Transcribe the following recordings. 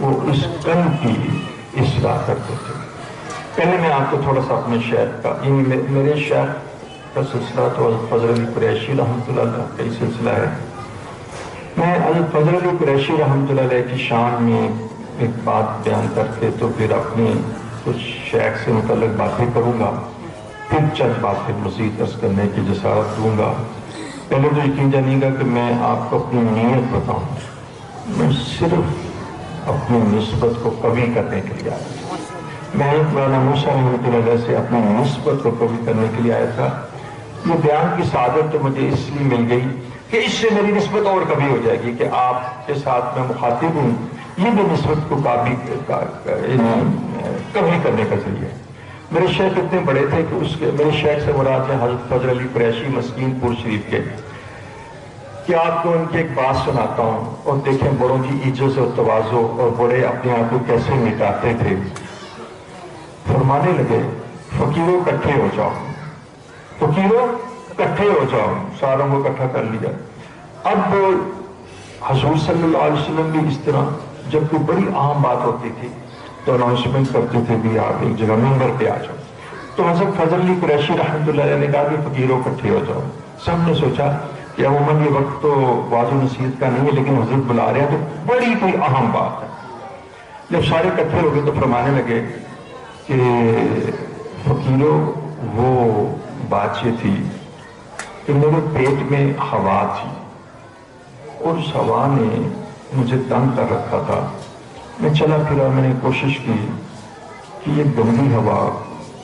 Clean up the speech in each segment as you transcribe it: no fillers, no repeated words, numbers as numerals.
وہ اس کن کی اصلاح کرتے تھے. پہلے میں آپ کو تھوڑا سا اپنے شیخ کا، میرے شیخ کا سلسلہ تو حضرت فضل علی قریشی رحمۃ اللہ علیہ کا ہی سلسلہ ہے. میں حضرت فضل علی قریشی رحمۃ اللہ علیہ کی شان میں ایک بات بیان کر کے تو پھر اپنی کچھ شیخ سے متعلق باتیں کروں گا، پھر چند باتیں مزید عرض کرنے کی جسارت دوں گا. پہلے تو یقین جانیے گا کہ میں آپ کو اپنی نیت بتاؤں. میں صرف اپنی نسبت کو قوی کرنے کے لیے آیا تھا. میں مولانا موسیٰ رحمۃ اللہ علیہ سے اپنی نسبت کو قوی کرنے کے لیے آیا تھا. یہ بیان کی سعادت تو مجھے اس لیے مل گئی کہ اس سے میری نسبت اور قوی ہو جائے گی کہ آپ کے ساتھ میں مخاطب ہوں. یہ بھی نسبت کو قوی کرنے کا ذریعہ ہے. میرے شیخ اتنے بڑے تھے کہ میرے شیخ سے مراد ہے حضرت فضل علی قریشی مسکین پور شریف کے، کہ آپ کو ان کی ایک بات سناتا ہوں اور دیکھیں بڑوں کی عزت اور تواضع اور بڑے اپنے آپ کو کیسے مٹاتے تھے. فرمانے لگے فقیروں اکٹھے ہو جاؤ، فقیروں اکٹھے ہو جاؤ. ساروں کو اکٹھا کر لیا. اب حضور صلی اللہ علیہ وسلم بھی اس طرح جب کوئی بڑی اہم بات ہوتی تھی تو اناؤنسمنٹ کرتے تھے بھی آپ ایک جگہ ممبر پہ آ جاؤ. تو حضرت فضل علی قریشی رحمۃ اللہ علیہ نے کہا کہ فقیروں اکٹھے ہو جاؤ. سب نے سوچا کہ عموماً یہ وقت تو واضح نصیحت کا نہیں ہے، لیکن حضرت بلا رہے ہیں تو بڑی کوئی اہم بات ہے. جب سارے اکٹھے ہو گئے تو فرمانے لگے کہ فقیروں وہ بات یہ تھی کہ میرے پیٹ میں ہوا تھی اور اس ہوا نے مجھے تنگ کر رکھا تھا. میں چلا پھرا، میں نے کوشش کی کہ یہ گندی ہوا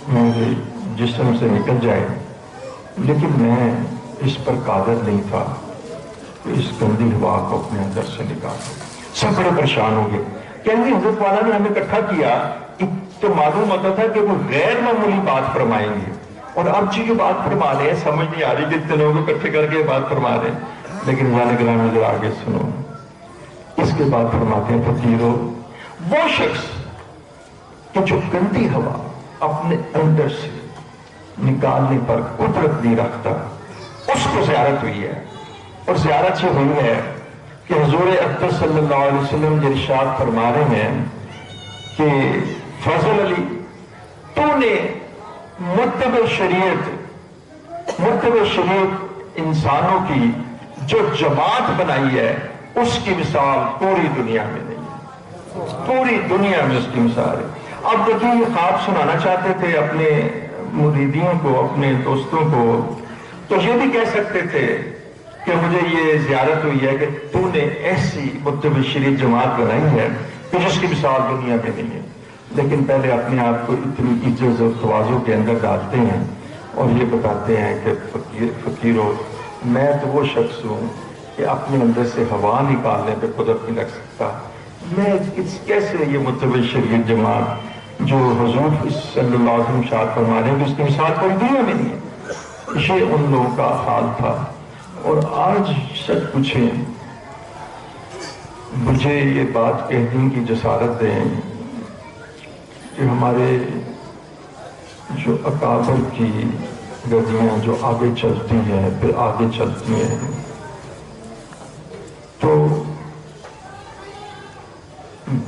میرے جسم سے نکل جائے، لیکن میں اس پر قادر نہیں تھا کہ اس گندی ہوا کو اپنے اندر سے نکالوں. سب بڑے پریشان ہو گئے. کہنے حضرت والا نے ہمیں اکٹھا کیا تو معلوم ہوتا تھا کہ وہ غیر معمولی بات فرمائیں گے، اور اب جو بات فرما رہے ہیں سمجھ نہیں آ رہی کہ اتنے لوگوں کو اکٹھے کر کے بات فرما رہے ہیں. لیکن جانے کے نام ذرا آگے سنو. اس کے بعد فرماتے ہیں فقیروں وہ شخص کہ جو گندی ہوا اپنے اندر سے نکالنے پر قدرت نہیں رکھتا، اس کو زیارت ہوئی ہے. اور زیارت سے ہوئی ہے کہ حضور اقدس صلی اللہ علیہ وسلم جو ارشاد فرما رہے ہیں کہ فضل علی تو نے متبع شریعت انسانوں کی جو جماعت بنائی ہے اس کی مثال پوری دنیا میں نہیں ہے. پوری دنیا میں اس کی مثال ہے. اب دیکھیں یہ خواب سنانا چاہتے تھے اپنے مریدین کو، اپنے دوستوں کو، تو یہ بھی کہہ سکتے تھے کہ مجھے یہ زیارت ہوئی ہے کہ تو نے ایسی متبع شریعت جماعت بنائی ہے کہ جس کی مثال دنیا میں نہیں ہے. لیکن پہلے اپنے آپ کو اتنی عزت اور تواضع کے اندر ڈالتے ہیں اور یہ بتاتے ہیں کہ فقیروں میں تو وہ شخص ہوں کہ اپنے اندر سے ہوا نکالنے پہ قدرت نہیں رکھ سکتا. میں کیسے یہ متبع شریعت جماعت جو حضور صلی اللہ علیہ وسلم ارشاد فرما رہے ہیں کہ اس کی مثال کوئی دنیا میں نہیں ہے. یہ ان لوگوں کا حال تھا. اور آج سچ پوچھیں مجھے یہ بات کہنے کی جسارت دیں کہ ہمارے جو اکابر کی گدیاں جو آگے چلتی ہیں پھر آگے چلتی ہیں تو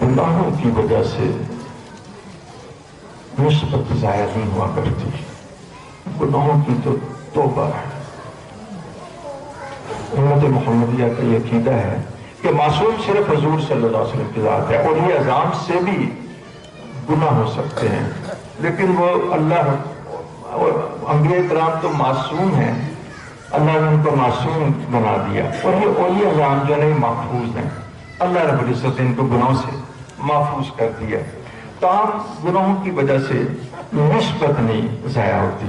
گناہوں کی وجہ سے نسبت ظاہر نہیں ہوا کرتی. گناہوں کی تو توبہ ہے. امت محمدیہ کا یہ عقیدہ ہے کہ معصوم صرف حضور صلی اللہ علیہ وسلم کی ذات ہے، اور یہ اذان سے بھی گناہ ہو سکتے ہیں، لیکن وہ اللہ اور انبیاء کرام تو معصوم ہیں، اللہ نے ان کو معصوم بنا دیا. اور یہ اولیاء اذان جو ہے محفوظ ہیں، اللہ رب العزت ان کو گناہوں سے محفوظ کر دیا. تاہم گناہوں کی وجہ سے نسبت نہیں ضائع ہوتی.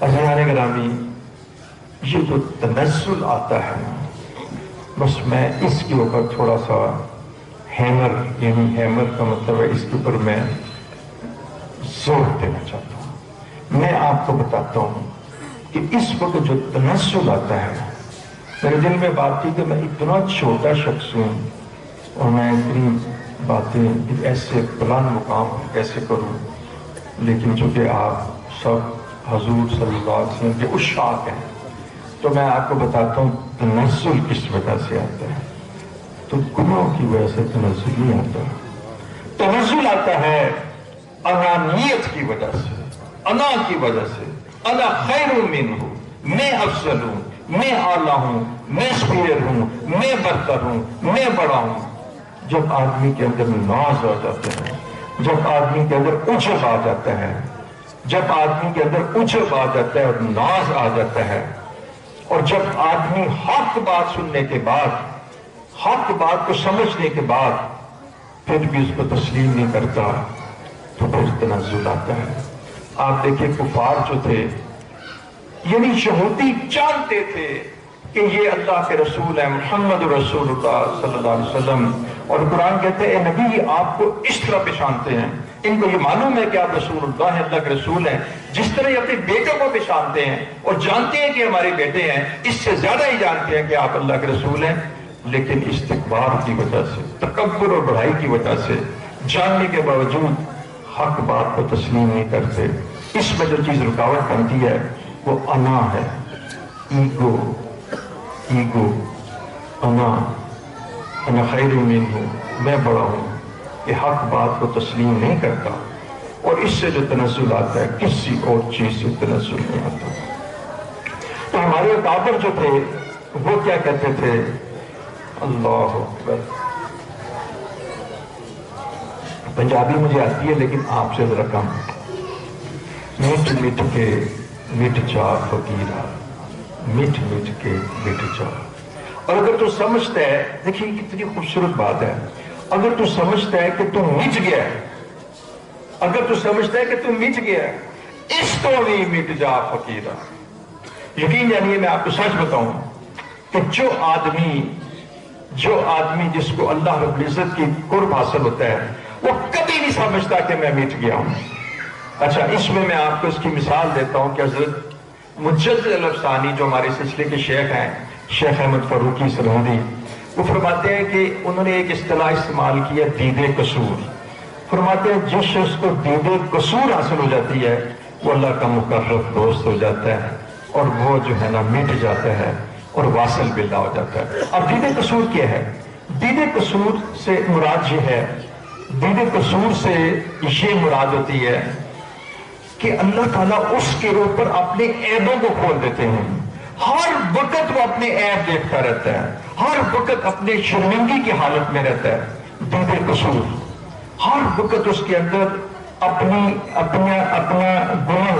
عزیزان گرامی یہ جو تنزل آتا ہے بس میں اس کے اوپر تھوڑا سا ہیمر، یعنی ہیمر کا مطلب ہے اس کے اوپر میں زور دینا چاہتا ہوں. میں آپ کو بتاتا ہوں کہ اس وقت جو تنزل آتا ہے، میرے دل میں بات تھی کہ میں اتنا چھوٹا شخص ہوں اور میں اتنی باتیں ایسے بلند مقام کیسے کروں، لیکن چونکہ آپ سب حضور صلی اللہ علیہ وسلم کے عشاق ہیں تو میں آپ کو بتاتا ہوں تنزل کس وجہ سے آتا ہے. تو گناہوں کی وجہ سے تنزل نہیں آتا. تنزل آتا ہے انانیت کی وجہ سے، انا کی وجہ سے، انا خیر منہ، میں افضل ہوں، میں اعلیٰ ہوں، میں سپیریئر ہوں، میں برتر ہوں، میں بڑا ہوں۔ جب آدمی کے اندر ناز آ جاتے ہیں، جب آدمی کے اندر عجب آ جاتا ہے، جب آدمی کے اندر عجب آ جاتا ہے اور ناز آ جاتا ہے، اور جب آدمی حق بات سننے کے بعد، حق بات کو سمجھنے کے بعد پھر بھی اس کو تسلیم نہیں کرتا، تو پھر تنزل آتا ہے۔ آپ دیکھیں کفار جو تھے، یعنی یہودی جانتے تھے کہ یہ اللہ کے رسول ہیں، محمد رسول اللہ صلی اللہ علیہ وسلم، اور قرآن کہتے ہیں اے نبی آپ کو اس طرح پہچانتے ہیں، ان کو یہ معلوم ہے کہ آپ رسول اللہ ہیں، اللہ کے رسول ہیں، جس طرح یہ اپنے بیٹوں کو پہچانتے ہیں اور جانتے ہیں کہ ہمارے بیٹے ہیں، اس سے زیادہ ہی جانتے ہیں کہ آپ اللہ کے رسول ہیں، لیکن استکبار کی وجہ سے، تکبر اور بڑائی کی وجہ سے جاننے کے باوجود حق بات کو تسلیم نہیں کرتے۔ اس میں جو چیز رکاوٹ بنتی ہے وہ انا ہے، ایگو، انا خیر منہ، میں بڑا ہوں، یہ حق بات کو تسلیم نہیں کرتا، اور اس سے جو تنزل آتا ہے کسی اور چیز سے تنزل نہیں آتا۔ تو ہمارے اکابر جو تھے وہ کیا کہتے تھے؟ اللہ اکبر، پنجابی مجھے آتی ہے لیکن آپ سے ذرا کم۔ میٹھ میٹھ کے مٹ جا فقیرا، میٹھ میٹھ کے مٹ جا۔ اور اگر تو سمجھتا ہے، دیکھیں کتنی خوبصورت بات ہے، اگر تو سمجھتا ہے کہ تو مٹ گیا ہے، اگر تو سمجھتا ہے کہ تو مٹ گیا ہے، اس تو نہیں مٹ جا فقیرا۔ یقین جانیے میں آپ کو سچ بتاؤں کہ جو آدمی جس کو اللہ رب العزت کی قرب حاصل ہوتا ہے وہ کبھی نہیں سمجھتا کہ میں مٹ گیا ہوں۔ اچھا، اس میں آپ کو اس کی مثال دیتا ہوں کہ حضرت مجدد الافسانی جو ہمارے سلسلے کے شیخ ہیں، شیخ احمد فاروقی سرہندی، وہ فرماتے ہیں کہ انہوں نے ایک اصطلاح استعمال کی ہے، دید قصور۔ فرماتے ہیں جس شخص کو دید قصور حاصل ہو جاتی ہے وہ اللہ کا مقرب دوست ہو جاتا ہے، اور وہ جو ہے نا مٹ جاتا ہے اور واصل باللہ ہو جاتا ہے۔ اب دید قصور کیا ہے؟ دید قصور سے مراد یہ ہے، دید قصور سے یہ مراد ہوتی ہے کہ اللہ تعالیٰ اس کے اوپر اپنے عیبوں کو کھول دیتے ہیں۔ ہر وقت وہ اپنے عیب دیکھتا رہتا ہے، ہر وقت اپنے شرمندگی کی حالت میں رہتا ہے۔ دید قصور، ہر وقت اس کے اندر اپنا گناہ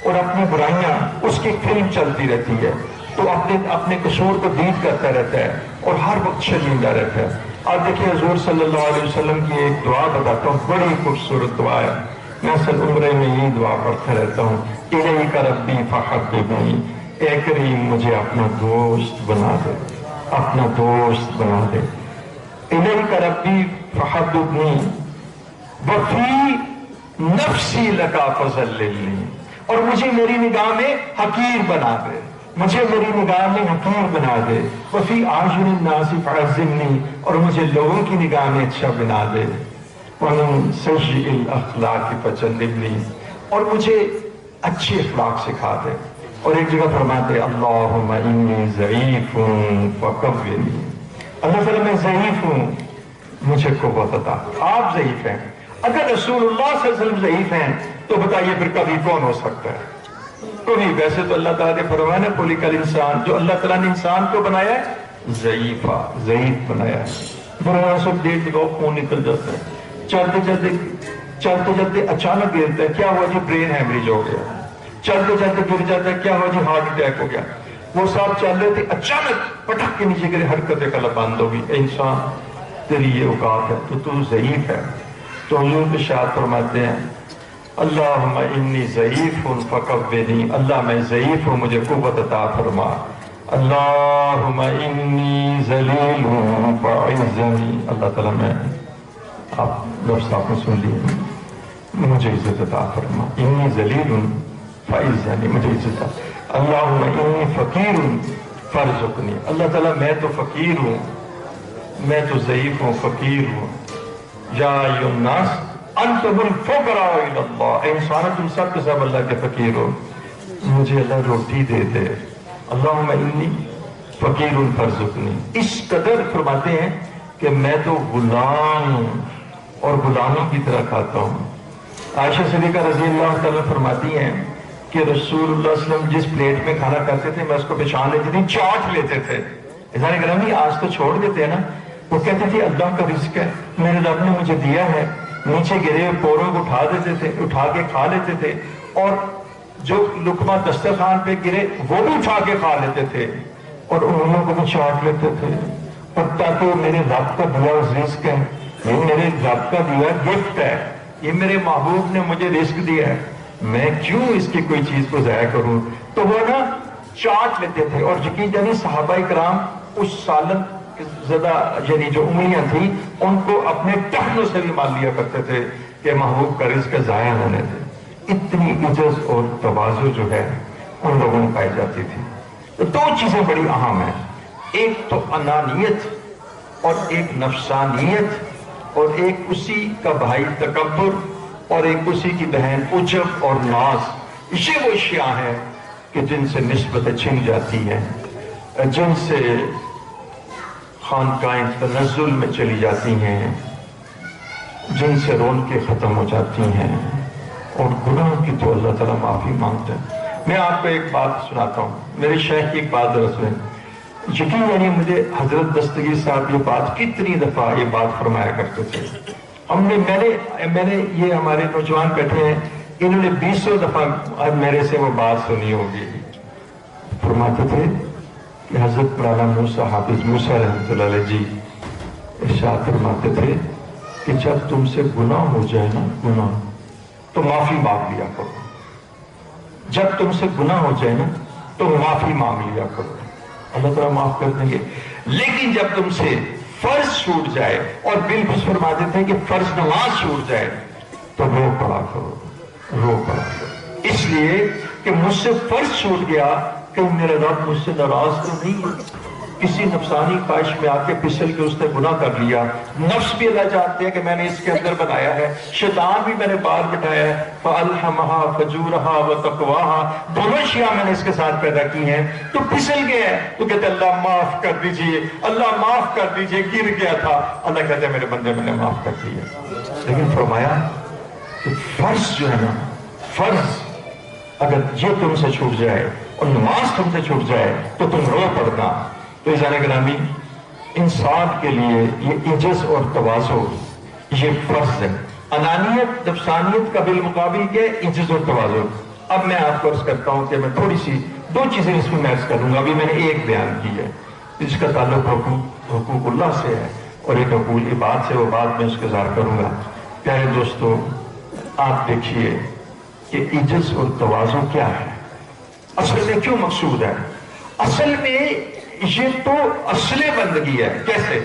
اور اپنی برائیاں، اس کی فلم چلتی رہتی ہے، تو اپنے قصور کو دید کرتا رہتا ہے اور ہر وقت شرمندہ رہتا ہے۔ آپ دیکھیں حضور صلی اللہ علیہ وسلم کی ایک دعا بتاتا ہوں، بڑی خوبصورت دعا ہے، میں اصل عمرے میں یہ دعا پڑھتا رہتا ہوں، الیک ربی فحببنی، اے کریم مجھے اپنا دوست بنا دے، اپنا دوست بنا دے۔ الیک ربی فحببنی وفی نفسی لکا فضللنی، اور مجھے میری نگاہ میں حقیر بنا دے، مجھے میری نگاہ میں حقیر بنا دے۔ وفی اعین الناس فعظمنی، اور مجھے لوگوں کی نگاہ میں اچھا بنا دے۔ ومن سیئ الاخلاق فجنبنی، اور مجھے اچھے اخلاق سکھا دے۔ اور ایک جگہ فرماتے اللہم انی ضعیف فقوینی، اللہ تعالیٰ میں ضعیف ہوں، مجھے قوت عطا۔ آپ ضعیف ہیں، اگر رسول اللہ صلی اللہ علیہ وسلم ضعیف ہیں تو بتائیے پھر کبھی کون ہو سکتا ہے؟ کبھی۔ ویسے تو اللہ تعالیٰ نے فرمایا نا خلق الانسان، جو اللہ تعالیٰ نے انسان کو بنایا ہے ضعیفہ، ضعیف بنایا ہے۔ برا سب دیکھ لو خون نکل جاتا ہے، چلتے چلتے اچانک گرتا ہے، کیا ہوا جی؟ برین ہیمریج ہو گیا۔ چلتے چلتے گر جاتا ہے، کیا ہوا جی؟ ہارٹ اٹیک ہو گیا۔ وہ صاحب چل رہے تھے، اچانک پٹک کے نیچے گرے، حرکت قلب بند ہو گئی۔ اے انسان تیری یہ اوقات ہے، تو ضعیف ہے۔ تو حضور کے شاد فرماتے ہیں اللہم انی ضعیف فقوینی، اللہ میں ضعیف ہوں مجھے قوت عطا فرما۔ اللہم انی ذلیل فاعزنی، اللہ تعالیٰ میں، آپ لفظ آپ نے سن لیے، مجھے عزت عطا فرما۔ انی ذلیل فاعزنی، مجھے عزت عطا۔ اللہم انی فقیر فارزقنی، اللہ تعالیٰ میں تو فقیر ہوں، میں تو ضعیف ہوں، فقیر ہوں۔ یا ایھا الناس انتم الفقراء الی اللہ، اے انسانوں تم سب کے سب اللہ کے فقیر ہو، مجھے اللہ روٹی دے دے۔ اللہم انی فقیر فارزقنی، اس قدر فرماتے ہیں کہ میں تو غلام ہوں، اور غلاموں کی طرح کھاتا ہوں۔ عائشہ صدیقہ رضی اللہ تعالیٰ فرماتی ہیں کہ رسول اللہ صلی اللہ علیہ وسلم جس پلیٹ میں کھانا کھاتے تھے میں اس کو پہچان لیتی تھی، چاٹ لیتے تھے۔ انسان گرامی آج تو چھوڑ دیتے ہیں نا، وہ کہتے تھے اللہ کا رزق ہے، میرے رب نے مجھے دیا ہے، نیچے گرے ہوئے پوروں کو اٹھا دیتے تھے، اٹھا کے کھا لیتے تھے، اور جو لقمہ دسترخوان پہ گرے وہ بھی اٹھا کے کھا لیتے تھے، اور انہوں کو بھی چاٹ لیتے تھے، اور تاکہ میرے رب کا دیا رزق ہے، یہ میرے رب کا دیا گفٹ ہے، یہ میرے محبوب نے مجھے رزق دیا ہے، میں کیوں اس کی کوئی چیز کو ضائع کروں؟ تو وہ نا چاٹ لیتے تھے۔ اور یقین جانی صحابہ کرام اس سالن زدہ یعنی جو انگلیاں تھیں ان کو اپنے ٹخنوں سے بھی مال لیا کرتے تھے کہ محبوب کا رزق ضائع ہونے تھے۔ اتنی عزت اور تواضع جو ہے ان لوگوں میں پائی جاتی تھی۔ تو دو چیزیں بڑی اہم ہیں، ایک تو انانیت اور ایک نفسانیت، اور ایک اسی کا بھائی تکبر، اور ایک اسی کی بہن عجب اور ناز۔ یہ وہ اشیاء ہیں کہ جن سے نسبتیں چھن جاتی ہیں، جن سے خانقاہیں تنزل میں چلی جاتی ہیں، جن سے رونقیں ختم ہو جاتی ہیں، اور گناہ کی تو اللہ تعالیٰ معافی مانگتا ہے۔ میں آپ کو ایک بات سناتا ہوں، میرے شیخ کی ایک بات درست میں یقین یعنی مجھے حضرت دستگیر صاحب یہ بات کتنی دفعہ یہ بات فرمایا کرتے تھے۔ میں نے یہ ہمارے نوجوان بیٹھے ہیں، انہوں نے 20 دفعہ میرے سے وہ بات سنی ہوگی۔ فرماتے تھے کہ حضرت مولانا موسیٰ حافظ موسیٰ رحمۃ اللہ علیہ جی ارشاد فرماتے تھے کہ جب تم سے گناہ ہو جائے نا گناہ تو معافی مانگ لیا کرو، جب تم سے گناہ ہو جائے نا تو معافی مانگ لیا کرو، اللہ تعالیٰ معاف کر دیں گے۔ لیکن جب تم سے فرض چھوٹ جائے، اور بالکل فرماتے تھے کہ فرض نماز چھوٹ جائے تو رو پڑا کرو، رو پڑا کرو، اس لیے کہ مجھ سے فرض چھوٹ گیا کہ میرا رب مجھ سے ناراض تو نہیں ہے، کسی نفسانی خواہش میں آ کے پھسل کے اس نے گناہ کر لیا۔ نفس بھی اللہ جانتے ہیں کہ میں نے اس کے اندر بنایا ہے، شیطان بھی میں نے باہر بٹھایا ہے، فَأَلْحَمَهَا فَجُورَهَا وَتَقْوَاهَا، دونوں اشیاء میں نے اس کے ساتھ پیدا کی ہیں، تو پھسل گیا ہے تو کہتے اللہ معاف کر دیجئے، اللہ معاف کر دیجئے، گر گیا تھا، اللہ کہتے ہیں میرے بندے میں نے معاف کر دیا۔ لیکن فرمایا کہ فرض جو ہے نا، فرض اگر یہ تم سے چھوٹ جائے اور نماز تم سے چھوٹ جائے تو تم رو پڑنا۔ تو عزیزان گرامی، انسان کے لیے یہ عجز اور تواضع یہ فرض ہے۔ انانیت نفسانیت کا بالمقابل کیا ہے؟ عجز اور تواضع۔ اب میں آپ کو عرض کرتا ہوں کہ میں تھوڑی سی دو چیزیں اس میں عرض کروں گا۔ ابھی میں نے ایک بیان کی ہے جس کا تعلق حقوق اللہ سے ہے، اور ایک حقوق عباد سے، وہ بات میں اس کا اظہار کروں گا۔ پیارے دوستو، آپ دیکھیے کہ عجز اور تواضع کیا ہے، اصل میں کیوں مقصود ہے؟ اصل میں یہ تو اصل بندگی ہے۔ کیسے؟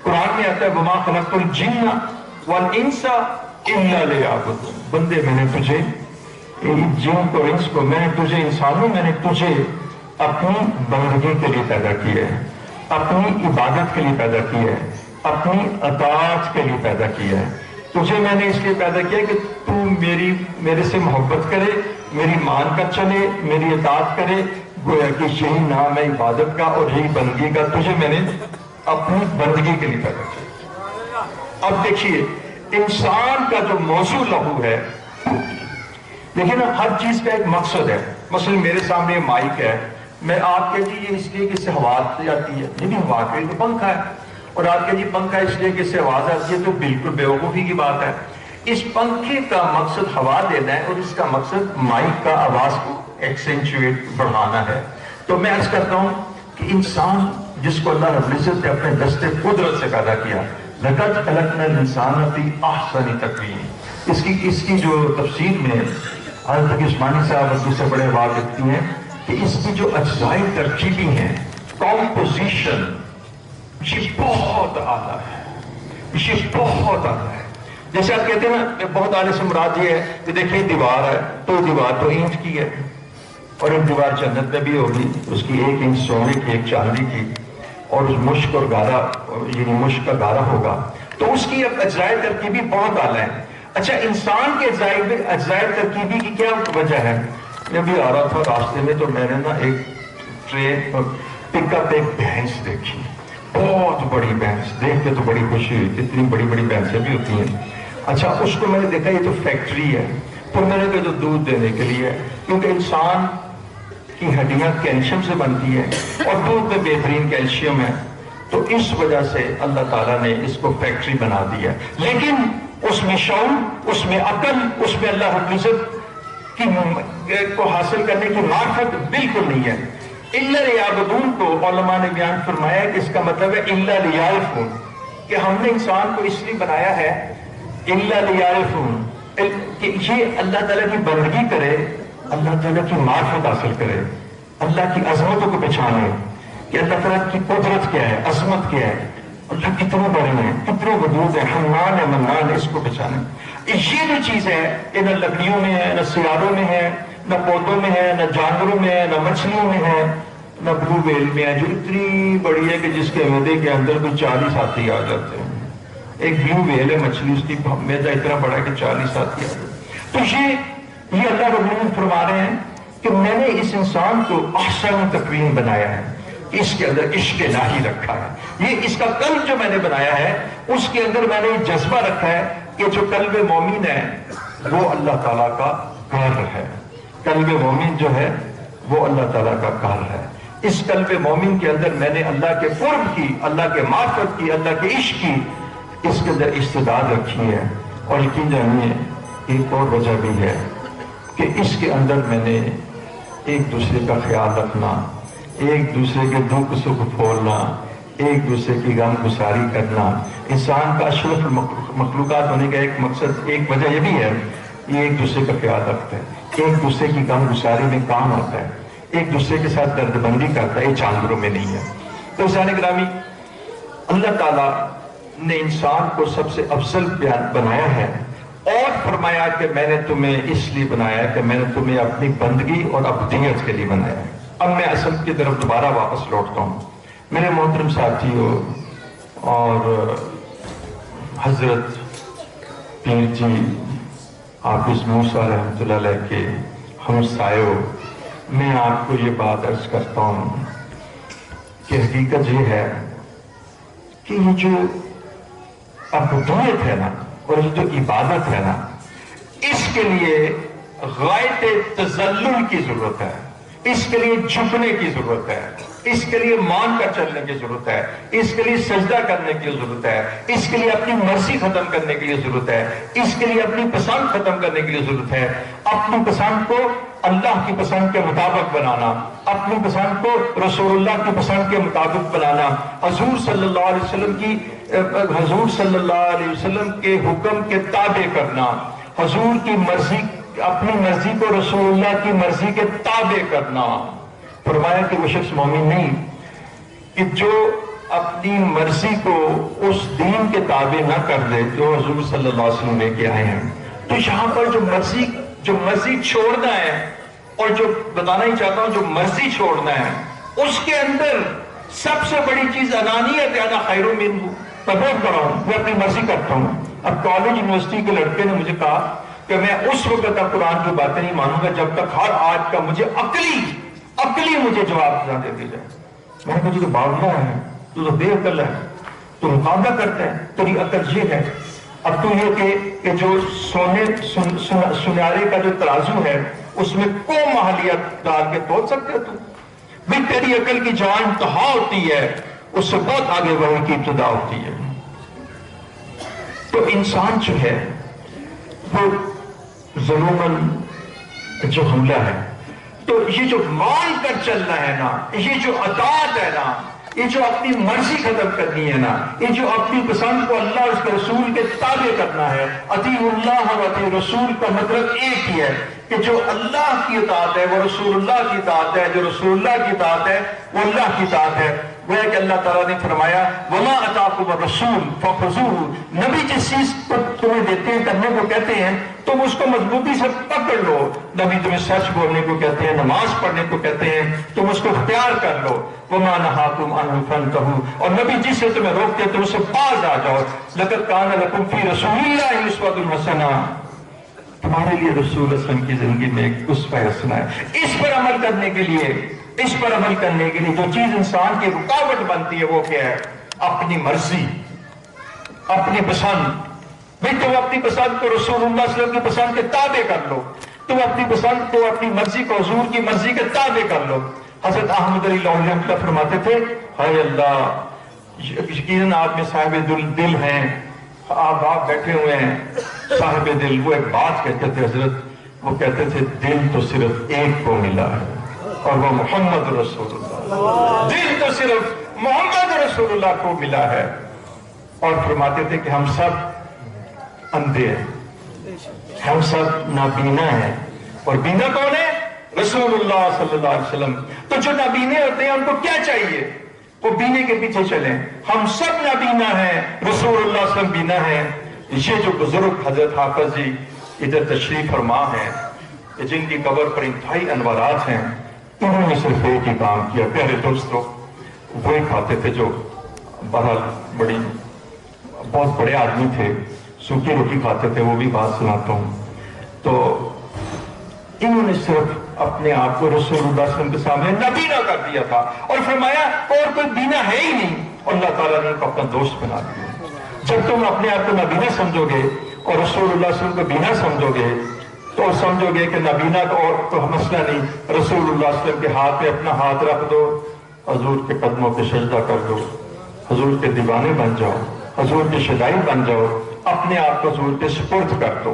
قرآن میں آتا ہے وَمَا خَلَقْتُ الْجِنَّ وَالْإِنسَ إِلَّا لِيَعْبُدُونِ، بندے میں نے تجھے، جن کو انس کو، میں نے تجھے انسانوں، میں نے تجھے اپنی بندگی کے لیے پیدا کیا ہے، اپنی عبادت کے لیے پیدا کیا ہے، اپنی اطاعت کے لیے پیدا کیا ہے۔ تجھے میں نے اس لیے پیدا کیا کہ تو میرے سے محبت کرے، میری مان کر چلے، میری اطاعت کرے، گویا کہ یہی نام ہے عبادت کا اور یہی بندگی کا، تجھے میں نے اپنی بندگی کے لیے پیدا کیا۔ اب دیکھیے انسان کا جو موضوع لہو ہے، دیکھیں نا ہر چیز کا ایک مقصد ہے۔ مثلا میرے سامنے مائک ہے، میں آپ کے جی یہ اس لیے کہ اس سے ہوا آتی ہے، نہیں ہوا کے تو پنکھا ہے، اور آپ کے جی پنکھا اس لیے کہ اس سے آواز آتی ہے، تو بالکل بیوقوفی کی بات ہے۔ اس پنکھے کا مقصد ہوا دینا ہے، اور اس کا مقصد مائک کا آواز کو ایکسینچویٹ بڑھانا ہے۔ تو میں عرض کرتا ہوں کہ انسان جس کو اللہ رب العزت نے اپنے دست قدرت سے پیدا کیا، لَقَدْ خَلَقْنَا الْإِنسَانَ فِي أَحْسَنِ تَقْوِيمٍ، اس کی جو تفسیر میں حضرت عثمانی صاحب اور دوسرے بڑے واقع ہیں کہ اس کی جو اجزائی ترکیبی ہیں، کمپوزیشن، یہ بہت اعلیٰ ہے، یہ بہت اعلیٰ ہے۔ جیسے آپ کہتے ہیں نا بہت اعلیٰ سے مراد یہ ہے کہ دیکھیں دیوار ہے، تو دیوار تو اینٹ کی ہے، اور ایک دیوار جنت میں بھی ہوگی، اس کی 1 انچ سونے کی 1 چاندی کی، اور اس مشک اور گارا، یعنی مشک کا گارا ہوگا، تو اس کی اجزائے ترکیبی بہت اعلیٰ ہے۔ اچھا انسان کے اجزائے ترکیبی کی کیا وجہ ہے؟ میں بھی آ رہا تھا راستے میں، تو میں نے نا ایک ٹرین پک اپ ایک بھینس دیکھی، بہت بڑی بھینس، دیکھ کے تو بڑی خوشی ہوئی، اتنی بڑی بڑی بھینسیں بھی ہوتی ہیں. اچھا اس کو میں نے دیکھا یہ تو فیکٹری ہے، تو میں نے کہا جو دودھ دینے کے لیے ہے، کیونکہ انسان کی ہڈیاں کیلشیم سے بنتی ہے اور دودھ میں بہترین کیلشیم ہے، تو اس وجہ سے اللہ تعالیٰ نے اس کو فیکٹری بنا دیا. لیکن اس میں شعور، اس میں عقل، اس میں اللہ رب العزت کو حاصل کرنے کی معرفت بالکل نہیں ہے. الا لیعبدون کو علماء نے بیان فرمایا کہ اس کا مطلب ہے الا لیعرفون، کہ ہم نے انسان کو اس لیے بنایا ہے الا لیعرفون کہ یہ اللہ تعالیٰ کی بندگی کرے، اللہ تعالیٰ کی معرفت حاصل کرے، اللہ کی عظمتوں کو پہچانے کہ اللہ تعالیٰ کی قدرت کیا ہے، عظمت کیا ہے، اللہ کتنے بڑے ہیں، کتنے وجود ہیں، حنان ہے منان ہے، اس کو پہچانے. یہ جو چیز ہے یہ نہ لکڑیوں میں ہے، نہ سیاروں میں ہے، نہ پودوں میں ہے، نہ جانوروں میں ہے، نہ مچھلیوں میں ہے، نہ بلو ویل میں ہے جو اتنی بڑی ہے کہ جس کے معدے کے اندر کوئی 40 ہاتھی آ جاتے ہیں. ایک بلو ویل ہے مچھلی، اس کی معدہ اتنا بڑا ہے کہ 40 ہاتھی آ جاتے ہیں. تو یہ اللہ رب العزت فرما رہے ہیں کہ میں نے اس انسان کو احسن تقویم بنایا ہے، اس کے اندر عشق الہی رکھا ہے. یہ اس کا قلب جو میں نے بنایا ہے اس کے اندر میں نے یہ جذبہ رکھا ہے کہ جو قلب مومن ہے وہ اللہ تعالیٰ کا گھر ہے. قلب مومن جو ہے وہ اللہ تعالیٰ کا گھر ہے. اس قلب مومن کے اندر میں نے اللہ کے قرب کی، اللہ کے معرفت کی، اللہ کے عشق کی، اس کے اندر استعداد رکھی ہے. اور یقین جانیے ایک اور وجہ بھی ہے کہ اس کے اندر میں نے ایک دوسرے کا خیال رکھنا، ایک دوسرے کے دکھ سکھ پھولنا، ایک دوسرے کی غم گساری کرنا. انسان کا اشرف مخلوقات ہونے کا ایک مقصد، ایک وجہ یہ بھی ہے یہ ایک دوسرے کا خیال رکھتا ہے، ایک دوسرے کی غم گساری میں کام آتا ہے، ایک دوسرے کے ساتھ درد بندی کرتا ہے. یہ جانوروں میں نہیں ہے. تو انسان گرامی، اللہ تعالیٰ نے انسان کو سب سے افضل بنایا ہے اور فرمایا کہ میں نے تمہیں اس لیے بنایا کہ میں نے تمہیں اپنی بندگی اور عبودیت کے لیے بنایا ہے. اب میں اصل کی طرف دوبارہ واپس لوٹتا ہوں. میرے محترم ساتھیوں اور حضرت پیر جی حافظ موسیٰ رحمۃ اللہ علیہ کے ہمسایوں، میں آپ کو یہ بات عرض کرتا ہوں کہ حقیقت یہ ہے کہ یہ جو عبودیت ہے نا اور یہ جو عبادت ہے نا، اس کے لیے غایت تذلل کی ضرورت ہے، اس کے لیے جھکنے کی ضرورت ہے، اس کے لیے مان کر چلنے کی ضرورت ہے، اس کے لیے سجدہ کرنے کی ضرورت ہے، اس کے لیے اپنی مرضی ختم کرنے کے لیے ضرورت ہے، اس کے لیے اپنی پسند ختم کرنے کے لیے ضرورت ہے، اپنی پسند کو اللہ کی پسند کے مطابق بنانا، اپنی پسند کو رسول اللہ کی پسند کے مطابق بنانا، حضور صلی اللہ علیہ وسلم کے حکم کے تابع کرنا، حضور کی مرضی، اپنی مرضی کو رسول اللہ کی مرضی کے تابع کرنا. فرمایا کہ وہ شخص مومن نہیں کہ جو اپنی مرضی کو اس دین کے تابع نہ کر دے جو حضور صلی اللہ علیہ وسلم لے کے آئے ہیں. تو یہاں پر جو مرضی چھوڑنا ہے، اور جو بتانا ہی چاہتا ہوں جو مرضی چھوڑنا ہے، اس کے اندر سب سے بڑی چیز انانیت ہے. انا خیر منہ، میں بہت بڑا ہوں، میں اپنی مرضی کرتا ہوں. اب کالج یونیورسٹی کے لڑکے نے مجھے کہا کہ میں اس وقت تک قرآن کی باتیں نہیں مانوں گا جب تک ہر آج کا مجھے عقلی مجھے جواب نہ دے دی جائے. میں نے کہا جی تو باولا ہے، تو بے عقل ہے، تو مقابلہ کرتا ہے، تیری عقل یہ ہے. اب تو یہ کہ جو سنارے کا جو ترازو ہے اس میں کو محلیت ڈال کے توڑ سکتے ہو تم بھی. تیری عقل کی جہاں انتہا ہوتی ہے اس سے بہت آگے وحی کی ابتدا ہوتی ہے. تو انسان جو ہے وہ ظلماً جو حملہ ہے، تو یہ جو مان کر چلنا ہے نا، یہ جو اطاعت ہے نا، یہ جو اپنی مرضی ختم کرنی ہے نا، یہ جو اپنی پسند کو اللہ اور اس کے رسول کے تابع کرنا ہے. اطیعوا اللہ و اطیعوا رسول کا مطلب ایک ہی ہے کہ جو اللہ کی اطاعت ہے وہ رسول اللہ کی اطاعت ہے، جو رسول اللہ کی اطاعت ہے وہ اللہ کی اطاعت ہے. وہ ہے کہ اللہ تعالیٰ نے فرمایا وَمَا أَتَاكُمُ الرَّسُولُ فَخُذُوهُ، نبی جس چیز کو تمہیں دیتے ہیں، کرنے کو کہتے ہیں، تم اس کو مضبوطی سے پکڑ لو. نبی تمہیں سچ بولنے کو کہتے ہیں، نماز پڑھنے کو کہتے ہیں، تم اس کو اختیار کر لو. وَمَا نَهَاكُمْ عَنْهُ فَانْتَهُوا، اور نبی جس سے تمہیں روکتے ہیں تم اس سے باز آ جاؤ. لَقَدْ كَانَ لَكُمْ فِي رَسُولِ اللَّهِ أُسْوَةٌ حَسَنَةٌ، تمہارے لیے رسول اسلم کی زندگی میں ایک اسوہ حسنہ ہے. اس پر عمل کرنے کے لیے جو چیز انسان کی رکاوٹ بنتی ہے وہ کیا ہے؟ اپنی مرضی، اپنی پسند، بھئی تم اپنی پسند کو رسول اللہ صلی اللہ علیہ وسلم کی پسند کے تابع کر لو، تم اپنی پسند کو، اپنی مرضی کو حضور کی مرضی کے تابع کر لو۔ حضرت احمد علی لاہوری رحمۃ اللہ فرماتے تھے، ہائے اللہ، یقیناً آپ میں صاحب دل ہیں، آپ بیٹھے ہوئے ہیں صاحب دل۔ وہ ایک بات کہتے تھے حضرت، وہ کہتے تھے دل تو صرف ایک کو ملا ہے اور وہ محمد رسول اللہ، دل تو صرف محمد رسول اللہ کو ملا ہے۔ اور فرماتے تھے کہ ہم سب اندھے ہیں، ہم سب نابینا ہیں، اور بینا کون ہے؟ رسول اللہ صلی اللہ علیہ وسلم۔ تو جو نابینے ہوتے ہیں ان کو کیا چاہیے؟ وہ بینے کے پیچھے چلیں۔ ہم سب نابینا ہیں، رسول اللہ صلی اللہ علیہ وسلم بینا ہیں۔ یہ جو بزرگ حضرت حافظ جی ادھر تشریف فرما ہیں، جن کی قبر پر انتہائی انوارات ہیں، انہوں نے صرف ایک ہی کام کیا۔ پیارے دوستو، وہی کھاتے تھے جو بہرحال بہت بڑے آدمی تھے، سوکھی روٹی کھاتے تھے، وہ بھی بات سناتا ہوں۔ تو انہوں نے صرف اپنے آپ کو رسول اللہ صلی اللہ علیہ وسلم کے سامنے نابینا کر دیا تھا، اور فرمایا اور کوئی بینا ہے ہی نہیں، اور اللہ تعالیٰ نے ان کو اپنا دوست بنا دیا۔ جب تم اپنے آپ کو نابینا سمجھو گے اور رسول اللہ صلی اللہ علیہ وسلم کو بینا سمجھو گے، تو سمجھو گے کہ نابینا اور تو مسئلہ نہیں، رسول اللہ صلی اللہ علیہ وسلم کے ہاتھ پہ اپنا ہاتھ رکھ دو، حضور کے قدموں پہ سجدہ کر دو، حضور کے دیوانے بن جاؤ، حضور کے شدائی بن جاؤ، اپنے آپ کو حضور کے سپرد کر دو،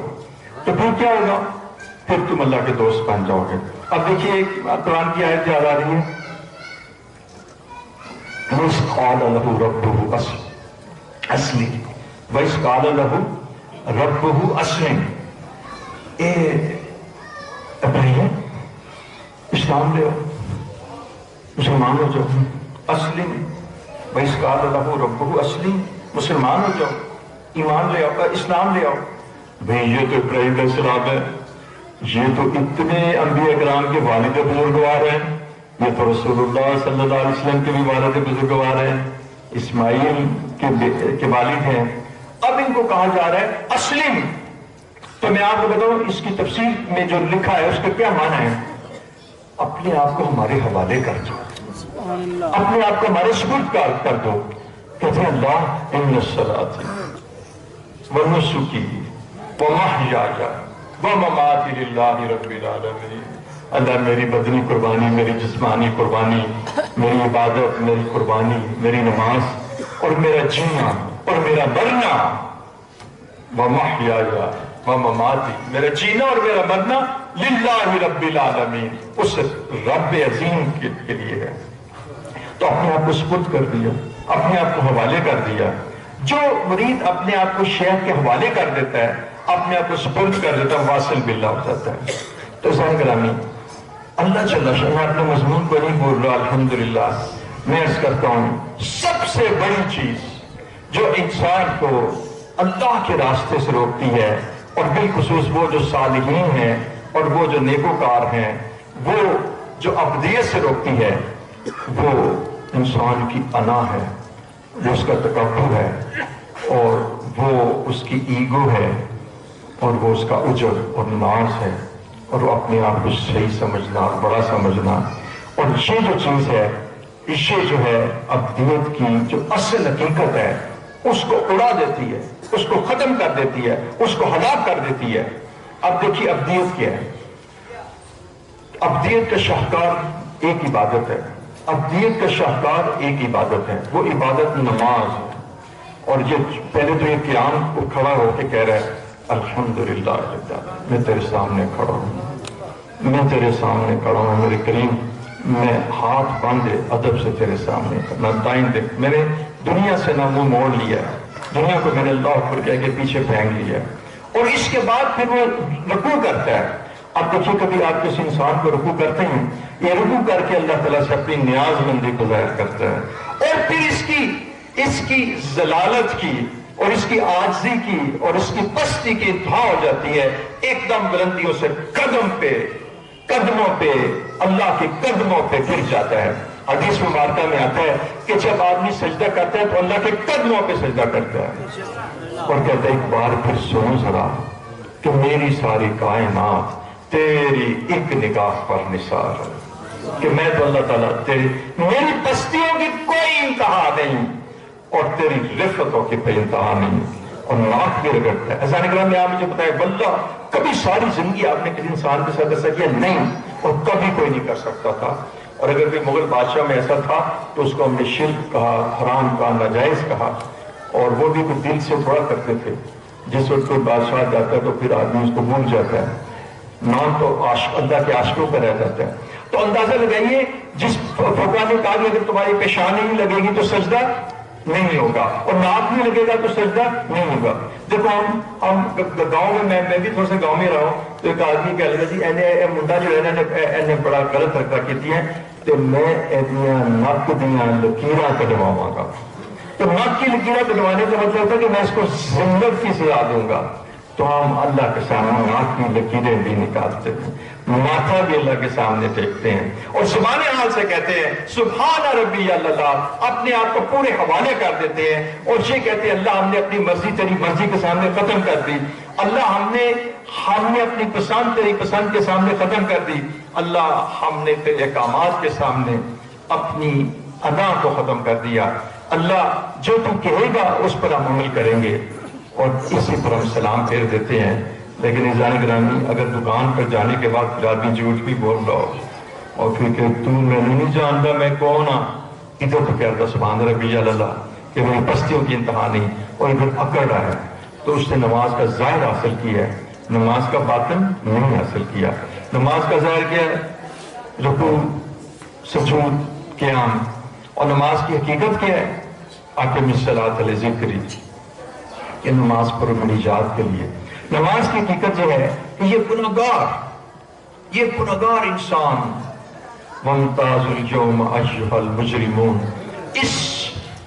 تو پھر کیا ہوگا؟ پھر تم اللہ کے دوست بن جاؤ گے۔ اب دیکھیے ایک قرآن کی آیت یاد آ رہی ہے، وَإِذْ قَالَ لَهُ رَبُّهُ أَسْلِمْ وَإِذْ قَالَ لَهُ رَبُّهُ أَسْلِمْ۔ اے ابراہیم، اسلام لے آؤ، مسلمان ہو جاؤ، اسلم، وَإِذْ قَالَ لَهُ رَبُّهُ أَسْلِمْ، مسلمان ہو جاؤ، ایمان لے آؤ، اسلام لے آؤ۔ بھئی یہ تو ابراہیم علیہ السلام ہے، یہ تو اتنے انبیاء کرام کے والد بزرگوار ہیں، یہ تو رسول اللہ صلی اللہ علیہ وسلم کے بھی والد بزرگوار ہیں، اسماعیل کے والد ہیں۔ اب ان کو کہا جا رہا ہے اسلم۔ تو میں آپ کو بتاؤں اس کی تفسیر میں جو لکھا ہے اس کا کیا معنی ہے؟ اپنے آپ کو ہمارے حوالے کر دو، اپنے آپ کو ہمارے سپرد کر دو۔ کہتے ہیں اللہ ان الصلاۃ ونسکی ومحیایا ومماتی للہ رب العالمین۔ اللہ میری بدنی قربانی، میری جسمانی قربانی، میری عبادت، میری قربانی، میری نماز اور میرا جینا اور میرا مرنا، ومحیایا ومماتی، میرا جینا اور میرا مرنا للہ رب العالمین، اس رب عظیم کے لیے ہے۔ تو اپنے آپ کو سپرد کر دیا، اپنے آپ کو حوالے کر دیا۔ جو مرید اپنے آپ کو شیخ کے حوالے کر دیتا ہے، اپنے آپ کو سپرد کر دیتا ہے، واصل باللہ ہو جاتا ہے۔ تو سن گرامی، اللہ جل شانہ، میں اپنے مضمون کو نہیں بول رہا، الحمدللہ میں عرض کرتا ہوں، سب سے بڑی چیز جو انسان کو اللہ کے راستے سے روکتی ہے، اور بالخصوص وہ جو صالحین ہیں اور وہ جو نیکوکار ہیں، وہ جو ابدیت سے روکتی ہے، وہ انسان کی انا ہے، وہ اس کا تکبر ہے، اور وہ اس کی ایگو ہے، اور وہ اس کا عجب اور ناز ہے، اور وہ اپنے آپ کو صحیح سمجھنا اور بڑا سمجھنا۔ اور یہ جو چیز ہے، یہ جو ہے ابدیت کی جو اصل حقیقت ہے، اس کو اڑا دیتی ہے، اس کو ختم کر دیتی ہے، اس کو ہلاک کر دیتی ہے۔ اب دیکھیے ابدیت کیا ہے؟ ابدیت کا شاہکار ایک عبادت ہے، ابدیت کا شاہکار ایک عبادت ہے، وہ عبادت نماز ہے۔ اور یہ پہلے تو یہ قیام کو کھڑا ہو کے کہہ رہا ہے الحمدللہ میں تیرے سامنے کھڑا ہوں، میں تیرے سامنے کھڑا ہوں میرے کریم، میں ہاتھ باندھے ادب سے تیرے سامنے نہ دائیں دے، میں نے دنیا سے نہ منہ موڑ لیا ہے، دنیا کو میں نے اللہ اکبر کہہ کے پیچھے پھینک لیا ہے۔ اور اس کے بعد پھر وہ رکوع کرتا ہے۔ اب دیکھیے کبھی آپ کسی انسان کو رکوع کرتے ہیں، یہ رکوع کر کے اللہ تعالیٰ سے اپنی نیاز مندی کو ظاہر کرتا ہے، اور پھر اس کی ذلالت کی اور اس کی عاجزی کی اور اس کی پستی کی انتہا ہو جاتی ہے، ایک دم بلندیوں سے قدموں پہ اللہ کے قدموں پہ گر جاتا ہے۔ حدیث مبارکہ میں آتا ہے کہ جب آدمی سجدہ کرتا ہے تو اللہ کے قدموں پہ سجدہ کرتا ہے، اور کہتا ہے ایک بار پھر سن ذرا کہ میری ساری کائنات تیری ایک نگاہ پر نثار ہے، کہ میں تو اللہ تعالیٰ میری پستیوں کی کوئی انتہا نہیں، اور تیری رفتوں کی بے انتہا نہیں اور ناک بھی رگڑتا ہے. حضرت اکرم نے آپ مجھے بتایا واللہ کبھی ساری زندگی آپ نے کسی انسان کے ساتھ ایسا کیا نہیں اور کبھی کوئی نہیں کر سکتا تھا. اور اگر کوئی مغل بادشاہ میں ایسا تھا تو اس کو ہم نے شرک کہا, حرام کہا, ناجائز کہا, اور وہ بھی کوئی دل سے تھوڑا کرتے تھے. جس وقت کوئی بادشاہ جاتا ہے تو پھر آدمی اس کو بھول جاتا ہے, نام تو اللہ کے عاشقوں پر رہ جاتا ہے. تو اندازہ لگائیے جس فقہ نے کہا کہ اگر تمہاری پیشانی نہیں لگے گی تو سجدہ نہیں ہوگا اور ناک نہیں لگے گا تو سجدہ نہیں ہوگا. دیکھو ہم گاؤں میں بھی تھوڑا سا گاؤں میں رہا ہوں تو ایک آدمی کہہ لگا جی اے منڈا جو ہے نا بڑا غلط حرکت کی ہے تو میں نک دیا لکیراں کٹواواں گا. تو نک کی لکیراں کٹوانے کا مطلب تھا کہ میں اس کو ذلت کی سزا دوں گا. تو ہم اللہ کے سامنے ناک کی لکیریں بھی نکالتے ہیں, ماتھا بھی اللہ کے سامنے ٹیکتے ہیں اور زبان حال سے کہتے ہیں سبحان ربی اللہ, اپنے آپ کو پورے حوالے کر دیتے ہیں اور یہ کہتے ہیں اللہ ہم نے اپنی مرضی تیری مرضی کے سامنے ختم کر دی. اللہ ہم نے اپنی پسند تیری پسند کے سامنے ختم کر دی. اللہ ہم نے تیرے احکامات کے سامنے اپنی ادا کو ختم کر دیا. اللہ جو تم کہے گا اس پر ہم عمل کریں گے اور اسی پر ہم سلام پھیر دیتے ہیں. لیکن عزیزان گرامی اگر دکان پر جانے کے بعد پھر آدمی جھوٹ بھی بول رہا ہو اور پھر کہ تو میں نہیں جانتا میں کون ہاں, ادھر تو کہتا سبحان ربی اللہ کہ میری پستیوں کی انتہا نہیں اور ادھر اکڑ رہا ہے تو اس نے نماز کا ظاہر حاصل کیا ہے, نماز کا باطن نہیں حاصل کیا. نماز کا ظاہر کیا ہے رکوع سجود قیام, اور نماز کی حقیقت کیا ہے اقم الصلاۃ لذکری, یہ نماز پر مناجات کے لیے. نماز کی حقیقت یہ ہے کہ یہ گناہگار انسان وَامْتَازُ الْيَوْمَ أَيُّهَا الْمُجْرِمُونَ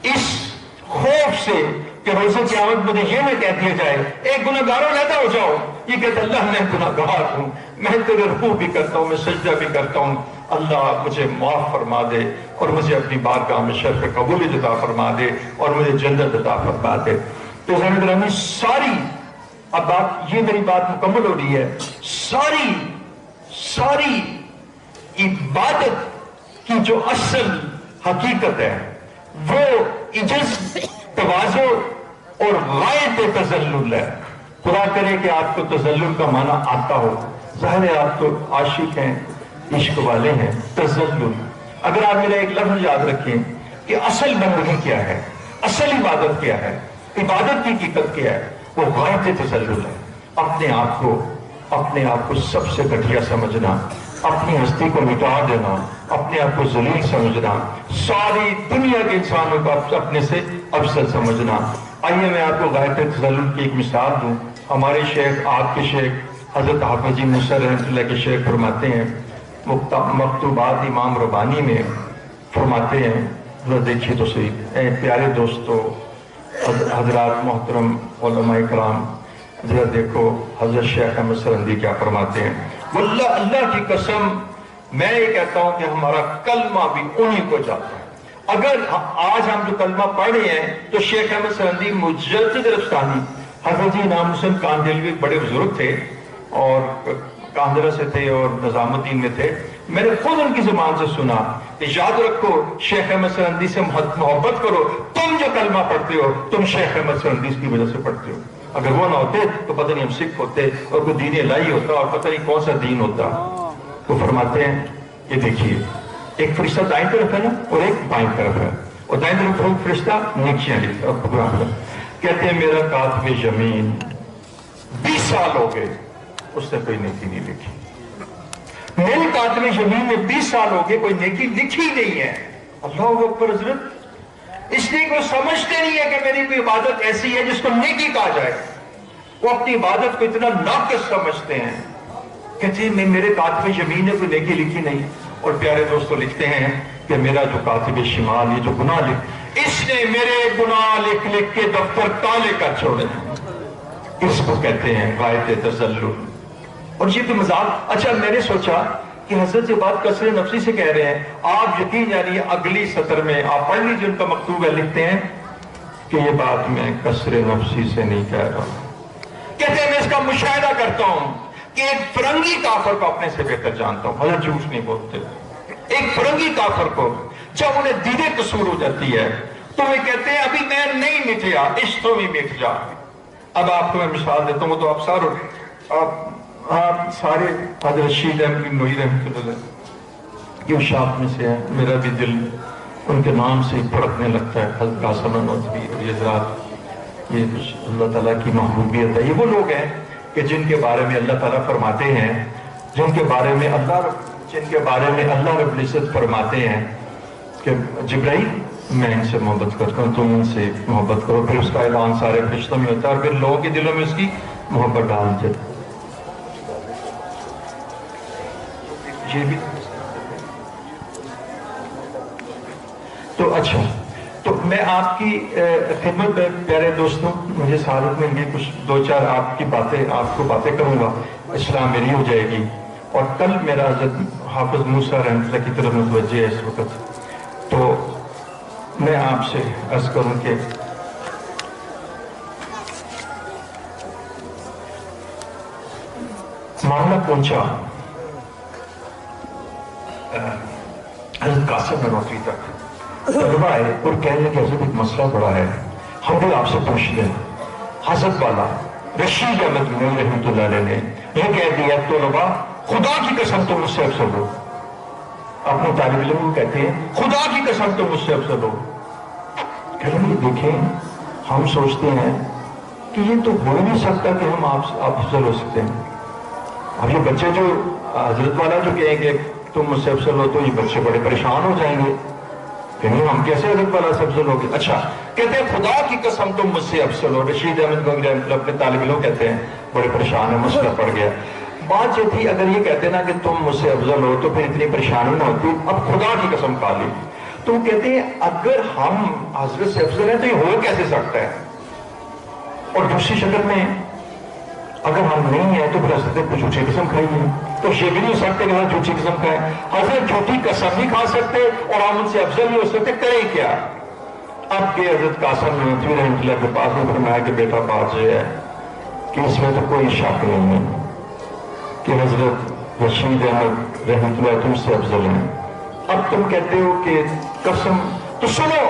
اس خوف سے کہ روز قیامت مجھے یہ نہ کہہ دیا جائے اے گناہگاروں علیحدہ ہو جاؤ, یہ کہتا اللہ میں گناہگار ہوں, میں تیرے رکوع بھی کرتا ہوں, میں سجدہ بھی کرتا ہوں, اللہ مجھے معاف فرما دے اور مجھے اپنی بارگاہ میں شرف قبولیت عطا فرما دے اور مجھے جنت عطا فرما دے. تو ذرا ساری اب بات یہ میری بات مکمل ہو رہی ہے, ساری عبادت کی جو اصل حقیقت ہے وہ عجز, تواضع اور غایت تذلل ہے. خدا کرے کہ آپ کو تذلل کا معنی آتا ہو. ظاہر ہے آپ تو عاشق ہیں, عشق والے ہیں. تذلل اگر آپ میرا ایک لفظ یاد رکھیں کہ اصل بندگی کیا ہے, اصل عبادت کیا ہے, عبادت کی حقیقت کیا ہے, وہ غایت تذلل ہے. اپنے آپ کو سب سے گھٹیا سمجھنا, اپنی ہستی کو مٹا دینا, اپنے آپ کو ذلیل سمجھنا, ساری دنیا کے انسانوں کو اپنے سے افضل سمجھنا. آئیے میں آپ کو غایت تذلل کی ایک مثال دوں. ہمارے شیخ, آپ کے شیخ حضرت حافظ موسی رحمۃ اللہ کے شیخ فرماتے ہیں مکتوبات امام ربانی میں فرماتے ہیں, ذرا دیکھیے تو صحیح اے پیارے دوستو, حضرات محترم علماء کرام, ذرا دیکھو حضرت شیخ احمد سرہندی کیا فرماتے ہیں. واللہ اللہ کی قسم میں یہ کہتا ہوں کہ ہمارا کلمہ بھی انہی کو جاتا ہے. اگر آج ہم جو کلمہ پڑھ رہے ہیں تو شیخ احمد سرہندی مجدد رفتانی, حضرت جی امام حسین کاندھلوی بڑے بزرگ تھے اور کاندھرا سے تھے اور نظام الدین میں تھے. میں نے خود ان کی زبان سے سنا کہ یاد رکھو شیخ احمد سرہندی سے محبت کرو, تم جو کلمہ پڑھتے ہو تم شیخ احمد سرہندی کی وجہ سے پڑھتے ہو. اگر وہ نہ ہوتے تو پتہ نہیں ہم سکھ ہوتے اور کوئی دین الہی ہوتا اور پتہ نہیں کون سا دین ہوتا. وہ فرماتے ہیں یہ دیکھیے ایک فرشتہ دائیں طرف ہے نا اور ایک بائیں طرف ہے, اور دائیں طرف فرشتہ نیکیاں لکھتا ہے. کہتے ہیں میرا کاتب یمین 20 سال ہو گئے اس نے کوئی نیکی نہیں لکھی. میرے کاتب یمین میں 20 سال ہو گئے کوئی نیکی لکھی نہیں ہے. اللہ اکبر حضرت, اس لیے کوئی سمجھتے نہیں ہے کہ میری کوئی عبادت ایسی ہے جس کو نیکی کہا جائے. وہ اپنی عبادت کو اتنا ناقص سمجھتے ہیں. کہتے ہیں میں میرے کاتب یمین نے کوئی نیکی لکھی نہیں. اور پیارے دوستو لکھتے ہیں کہ میرا جو کاتب شمال یہ جو گناہ اس نے میرے گناہ لکھ لکھ کے دفتر کالے کر چھوڑے. اس کو کہتے ہیں غایت تذلل. اور یہ تو مذاق. اچھا میں نے سوچا کہ حضرت یہ بات کسر نفسی سے کہہ رہے ہیں, آپ یقین جانیے اگلی سطر میں آپ پڑھ لیجیے ان کا مکتوب ہے, لکھتے ہیں کہ یہ بات میں کسر نفسی سے نہیں کہہ رہا ہوں. کہتے ہیں میں اس کا مشاہدہ کرتا ہوں کہ ایک فرنگی کافر کو اپنے سے بہتر جانتا ہوں. حضرت جھوٹ نہیں بولتے. ایک فرنگی کافر کو جب انہیں دیدے قصور ہو جاتی ہے تو وہ کہتے ہیں ابھی میں نہیں مٹیا، عشق تو بھی مٹ جا۔ اب آپ کو میں مثال دیتا ہوں، تو آپ سارے حضرت شید احمد نوئی رحمۃ اللہ یہ شاپ میں سے ہیں، میرا بھی دل ان کے نام سے پھڑکنے لگتا ہے۔ حضرت قاسم نوتوی اور یہ حضرات، یہ اللہ تعالیٰ کی محبوبیت ہے۔ یہ وہ لوگ ہیں کہ جن کے بارے میں اللہ تعالیٰ فرماتے ہیں، جن کے بارے میں اللہ رب العزت فرماتے ہیں کہ جبرائیل میں ان سے محبت کرتا ہوں، تم ان سے محبت کرو۔ پھر اس کا اعلان سارے فرشتوں میں ہوتا ہے اور پھر لوگوں کے دلوں میں اس کی محبت ڈال دیتے۔ یہ بھی تو اچھا، تو میں آپ کی خدمت میں پیارے دوستوں، مجھے سعادت میں یہ کچھ دو چار آپ کو باتیں کروں گا، اسلام میری ہو جائے گی۔ اور کل میرا حضرت حافظ موسیٰ رحمۃ اللہ کی طرف متوجہ ہے اس وقت، تو میں آپ سے عرض کروں کہ معاملہ پہنچا حضرت قاسم نانوتوی تک، طلبہ آئے اور کہنے لگے حضرت ایک مسئلہ بڑا ہے، ہم بھی آپ سے پوچھ لیں۔ حضرت والا رشید احمد نوئی رحمۃ اللہ علیہ نے یہ کہہ دیا، طلبہ خدا کی قسم تم مجھ سے افضل ہو۔ اپنے طالب علم کو کہتے ہیں خدا کی قسم تم مجھ سے افضل ہو۔ کہنے لگے دیکھیں، ہم سوچتے ہیں کہ یہ تو ہو نہیں سکتا کہ ہم آپ افضل ہو سکتے ہیں۔ اب یہ بچے جو حضرت والا جو کہیں کہ تم مجھ سے افضل ہو، تو یہ بچے بڑے پریشان ہو جائیں گے کہ نہیں ہم کیسے حضرت والا سے افضل ہو گئے۔ اچھا، کہتے ہیں خدا کی قسم تم مجھ سے افضل ہو۔ رشید احمد گنگی رحمۃ اللہ اپنے طالب علم کہتے ہیں بڑے پریشان ہیں، مسئلہ پڑ گیا۔ بات یہ تھی اگر یہ کہتے نا کہ تم مجھ سے افضل ہو تو پھر اتنی پریشانی نہ ہوتی، اب خدا کی قسم کھا لی۔ تو وہ کہتے ہیں اگر ہم حضرت سے افضل ہیں تو یہ ہو کیسے سکتا ہے، اور دوسری شکل میں اگر ہم نہیں ہیں تو پھر حضرت کو جھوٹی قسم کھائی ہے، تو یہ بھی نہیں ہو سکتے کہ ہم جھوٹی قسم کھائیں۔ حضرت جھوٹی قسم نہیں کھا سکتے اور ہم ان سے افضل نہیں ہو سکتے، کریں کیا؟ اب کہ حضرت قاسم نانوتوی رحمۃ اللہ کے پاس میں فرمایا کہ بیٹا بات یہ ہے کہ اس میں تو کوئی شک نہیں ہے کہ حضرت رشید احمد رحمۃ اللہ تم سے افضل ہیں۔ اب تم کہتے ہو کہ قسم، تو سنو،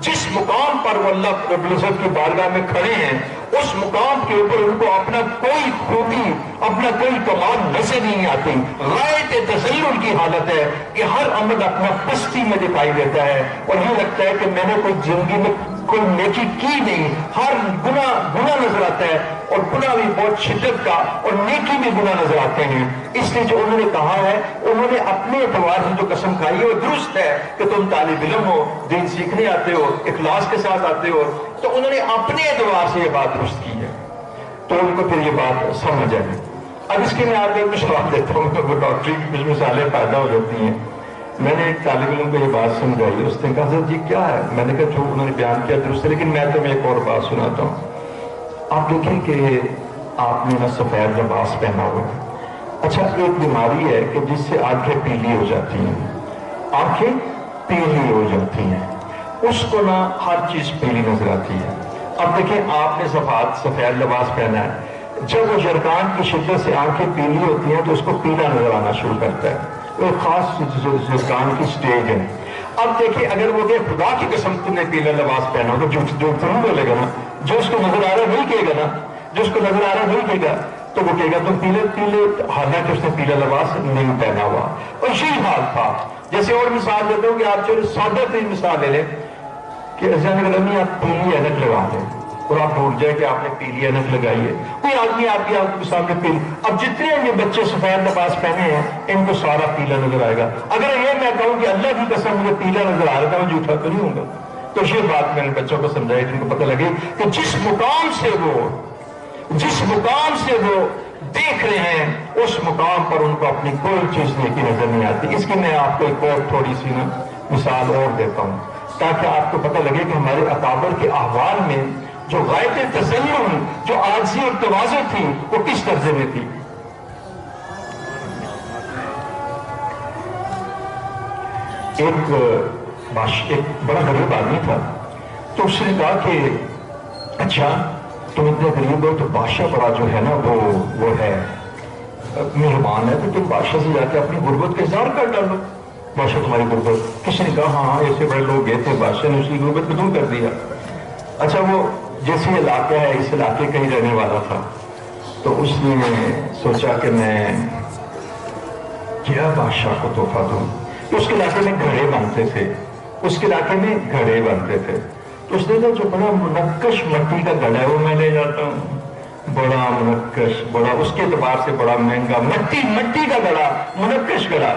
جس مقام پر وہ اللہ رب العزت کی بارگاہ میں کھڑے ہیں اس مقام کے اوپر ان کو اپنا کوئی خوبی، اپنا کوئی کمال نظر نہیں آتی۔ غایت تذلل کی حالت ہے کہ ہر عمل اپنا پستی میں دکھائی دیتا ہے اور یہ لگتا ہے کہ میں نے کوئی زندگی میں کوئی نیکی کی نہیں، ہر گناہ نظر آتا ہے، اور گناہ بھی بہت شدت کا اور نیکی بھی گناہ نظر آتے ہیں۔ اس لیے جو انہوں نے کہا ہے، انہوں نے اپنے اعتبار سے جو قسم کھائی ہے وہ درست ہے کہ تم طالب علم ہو، دین سیکھنے آتے ہو، اخلاص کے ساتھ آتے ہو، تو انہوں نے اپنے اعتبار سے یہ بات درست کی ہے، تو ان کو پھر یہ بات سمجھ آئے۔ اب اس کے میں آپ کو جواب دیتا ہوں، وہ ڈاکٹری کی کچھ مثالیں پیدا ہو جاتی ہیں۔ میں نے ایک طالب علم کو یہ بات سمجھائی، اس نے کہا حضرت جی کیا ہے؟ میں نے کہا جو انہوں نے بیان کیا درست ہے، لیکن میں تمہیں ایک اور بات سناتا ہوں۔ آپ دیکھیں کہ آپ نے نا سفید لباس پہنا ہوا ہے۔ اچھا، ایک بیماری ہے کہ جس سے آنکھیں پیلی ہو جاتی ہیں، آنکھیں پیلی ہو جاتی ہیں، اس کو نا ہر چیز پیلی نظر آتی ہے۔ اب دیکھیں آپ نے سفید لباس پہنا ہے، جب وہ جرکان کی شدت سے آنکھیں پیلی ہوتی ہیں تو اس کو پیلا نظر آنا شروع کرتا ہے، ایک خاص جرکان کی سٹیج ہے۔ اب دیکھیں اگر وہ کہ خدا کی قسم تم نے پیلا لباس پہنا ہو تو جو ضرور بولے گا نا، جو اس کو نظر آ رہا ہے وہی کہے گا نا، جو اس کو نظر آ رہا ہے وہی کہے گا، تو وہ کہے گا تم پیلے، حالانکہ اس نے پیلا لباس نہیں پہنا ہوا۔ اور یہی حال تھا۔ جیسے اور مثال دیتا ہوں کہ آپ جو سادہ ترین مثال لے لیں کہ آپ پیلی اینک لگا لیں اور آپ ڈھونڈ جائیں کہ آپ نے پیلی اینک لگائی ہے، کوئی آدمی آپ کے سامنے پیلی، اب جتنے یہ بچے سفید لباس پہنے ہیں ان کو سارا پیلا نظر آئے گا۔ اگر یہ میں کہوں کہ اللہ کی قسم مجھے پیلا نظر آ رہا تھا، میں جھوٹا تو نہیں ہوں گا۔ تو یہ بات میں نے بچوں کو سمجھائی، جن کو پتہ لگے کہ جس مقام سے وہ دیکھ رہے ہیں اس مقام پر ان کو اپنی کوئی چیز نیکی نظر نہیں آتی۔ اس کی میں آپ کو ایک اور تھوڑی سی نا مثال اور دیتا ہوں تاکہ آپ کو پتہ لگے کہ ہمارے اکابر کے احوال میں جو غایت تذلل، جو عاجزی اور تواضع تھی، وہ کس درجے میں تھی۔ ایک بڑا غریب آدمی تھا، تو اس نے کہا کہ اچھا تم اتنے غریب ہو تو بادشاہ بڑا جو ہے نا وہ ہے مہربان ہے، تو تم بادشاہ سے جا کے اپنی غربت کا اظہار کر ڈالو۔ بادشاہ تمہاری غربت. کسی نے کہا ہاں ایسے بڑے لوگ گئے تھے, بادشاہ نے اس کی غربت کو دور کر دیا. اچھا وہ جیسے علاقہ ہے اس علاقے کا ہی رہنے والا تھا, تو اس نے سوچا کہ میں کیا بادشاہ کو تحفہ دوں. اس کے علاقے میں گھڑے بنتے تھے, اس کے علاقے میں گھڑے بنتے تھے. تو اس نے کہا جو بڑا منقش مٹی کا گھڑا ہے وہ میں لے جاتا ہوں. بڑا منقش, بڑا اس کے اعتبار سے بڑا مہنگا, مٹی کا گھڑا, منقش گھڑا.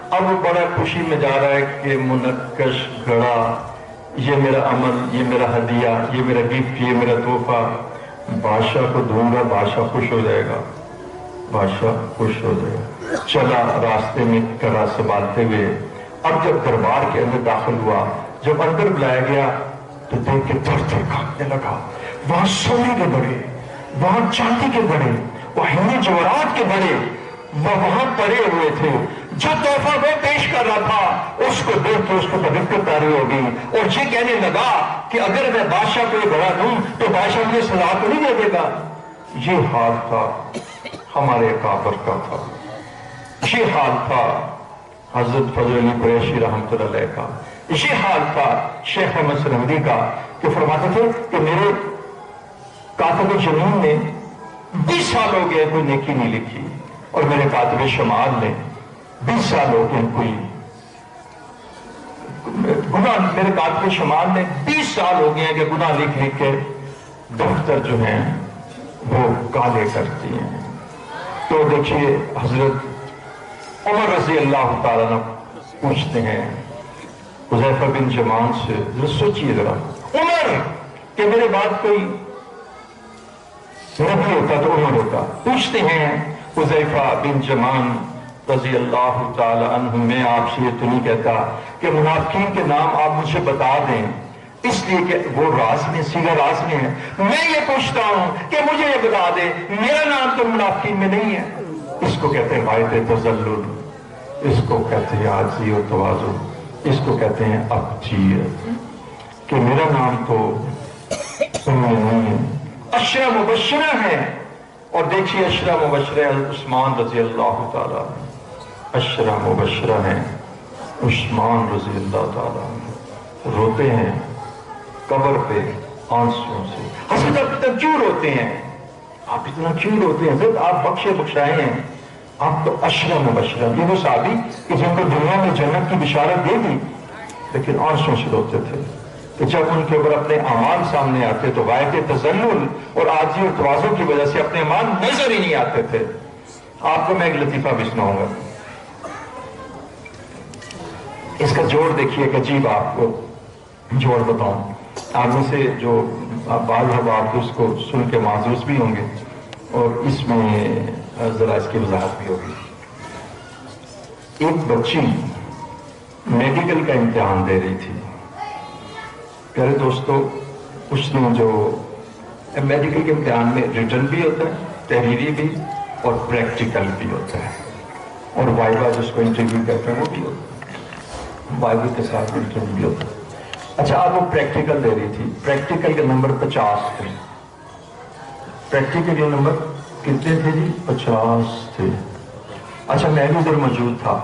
اب وہ بڑا خوشی میں جا رہا ہے کہ منقش گھڑا, یہ میرا عمل, یہ میرا ہدیہ, یہ میرا گفٹ, یہ میرا تحفہ بادشاہ کو دوں گا, بادشاہ خوش ہو جائے گا, بادشاہ خوش ہو جائے گا. چلا راستے میں کرا سنبھالتے ہوئے. اب جب دربار کے اندر داخل ہوا, جب اندر بلایا گیا تو دیکھ کے تھر تھر کانپنے لگا. وہاں سونے کے بڑے, وہاں چاندی کے بڑے, وہاں ہیرے جواہرات کے بڑے وہاں پڑے ہوئے تھے. جو تحفہ وہ پیش کر رہا تھا اس کو دیکھ کے اس کو رفقت طاری ہو گئی, اور یہ کہنے لگا کہ اگر میں بادشاہ کو یہ گھڑا دوں تو بادشاہ مجھے سزا تو نہیں دے دے گا. یہ حال تھا ہمارے اکابر کا تھا, یہ حال تھا حضرت فضل علی قریشی رحمۃ اللہ علیہ کا, یہ حال تھا شیخ احمد سرہندی کا, کہ فرماتے تھے کہ میرے کاتب جنون نے 20 سال ہو گئے کوئی نیکی نہیں لکھی, اور میرے کاتب شمال نے 20 سال ہو گئے کوئی گناہ, میرے کاتب شمال نے 20 سال ہو گئے کہ گناہ لکھ لکھ کے دفتر جو ہیں وہ کالے کرتی ہیں. تو دیکھیے حضرت عمر رضی اللہ تعالیٰ عنہ پوچھتے ہیں حذیفہ بن جمان سے, سوچیے ذرا عمر کہ میرے بعد کوئی نبی ہوتا تو عمر ہوتا. پوچھتے ہیں حذیفہ بن جمان رضی اللہ تعالی عنہ, میں آپ سے یہ تو نہیں کہتا کہ منافقین کے نام آپ مجھے بتا دیں, اس لیے کہ وہ راز میں, سیگا راز میں ہے. میں یہ پوچھتا ہوں کہ مجھے یہ بتا دے میرا نام تو منافقین میں نہیں ہے. اس کو کہتے ہیں غایت تذلل, اس کو کہتے ہیں عاجزی و تواضع, اس کو کہتے ہیں ابجیت, کہ میرا نام تو ان میں نہیں ہے. اشرا مبشرہ ہے, اور دیکھیے اشرا مبشرہ عثمان رضی اللہ تعالیٰ, اشرا مبشرہ ہیں عثمان رضی اللہ تعالیٰ, روتے ہیں قبر پہ آنسوں سے. حضرت آپ اتنا کیوں روتے ہیں, آپ اتنا کیوں روتے ہیں حضرت, آپ بخشے بخشائے ہیں, آپ تو اشرا مبشرہ. یہ وہ صحابی کہ جن کو دنیا میں جنت کی بشارت دے دی, لیکن آنسوں سے روتے تھے کہ جب ان کے اوپر اپنے اعمال سامنے آتے تو غایت تذلل اور عاجزی اور تواضع کی وجہ سے اپنے اعمال نظر ہی نہیں آتے تھے. آپ کو میں ایک لطیفہ بھی سناؤں گا, اس کا جوڑ دیکھیے کہ عجیب, آپ کو جوڑ بتاؤں. آپ میں سے جو بعض حباب اس کو سن کے معذور بھی ہوں گے, اور اس میں ذرا اس کی وضاحت بھی ہوگی. ایک بچی میڈیکل کا امتحان دے رہی تھی. پیارے دوستو, اس نے جو میڈیکل کے امتحان میں ریٹن بھی ہوتا ہے, تحریری بھی, اور پریکٹیکل بھی ہوتا ہے, اور وائوا جس کو انٹرویو کہتے ہیں وہ بھی ہوتا ہے, وائوا کے ساتھ انٹرویو بھی ہوتا ہے. اچھا اب وہ پریکٹیکل دے رہی تھی, پریکٹیکل کے نمبر 50 تھے. پریکٹیکل کے نمبر کتنے تھے جی؟ 50 تھے. اچھا میں بھی ادھر موجود تھا.